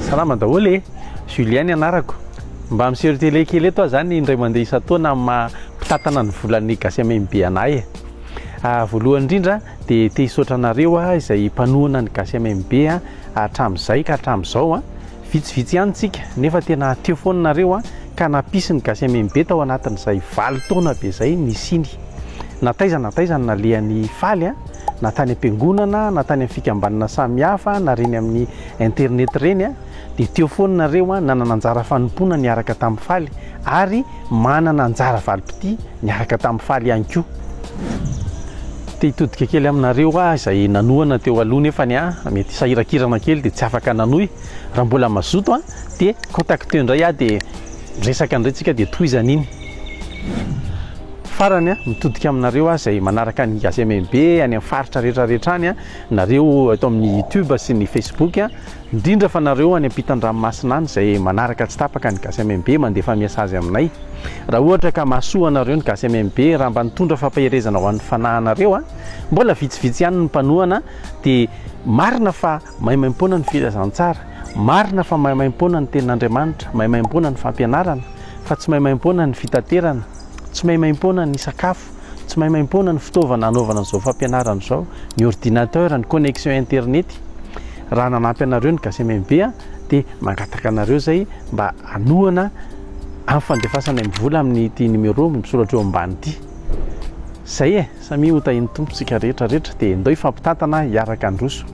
Salama daholo e, Juliany anarako. Mba miseho télé kely eto zany indray mandeha isan-taona mampitatana ny volan'ny gasy MMB anay. Voalohany indrindra dia te hisaotra anareo izay mpanohana ny gasy MMB hatramin'izay ka hatramin'izao vitsivitsy ihany tsika nefa tena teo foana nareo ka nampisy ny gasy MMB tao anatin'izay 20 taona be izay nisiny. Nataizana nalehan'ny faly na tany am-piangonana na tany amin'ny fikambanana samihafa na reny amin'ny internet reny dia teo foana nareo nanana anjara fanompoana niaraka tamin'ny faly ary manana anjara valopity niaraka tamin'ny faly ihany koa. Te hitodika kely aminareo izay nanohana teo aloha nefany mety sahirakirana kely dia tsy afaka nanohy. Raha mbola mazoto dia contacte indray dia resaka indray tsika dia tohizana iny. Farany mitodika aminareo izay manaraka ny gasy MMB any amin'ny faritra rehetrarehetra any nareo eto amin'ny YouTube sy ny Facebook indrindra fa nareo any ampitan-dranomasina any izay manaraka tsy tapaka ny gasy MMB mandefa miasa azy aminay. Raha ohatra ka mahasoa anareo ny gasy MMB raha mba nitondra fampaherezana ho an'ny fanahinareo mbola vitsivitsy ihany ny mpanohana dia marina fa mahaimaim-poana ny filazantsara, marina fa mahaimaim-poana ny tenin'Andriamanitra, mahaimaim-poana ny fampianarana fa tsy mahaimaim-poana ny fitaterana, tsy mahaimaim-poana ny sakafo, tsy mahaimaim-poana ny fitaovana anaovana an'izao fampianarana izao, ny ordinateur, ny connexion internet. Raha nanampy anareo ny gasy MMB dia mangataka anareo zay mba hanohana amin'ny fandefasana amin'ny vola amin'ny ity numéro misoratra eo ambany ity. Zay samy hotahiny tompontsika rehetrarehetra dia ndao ifampitatana hiaraka androso.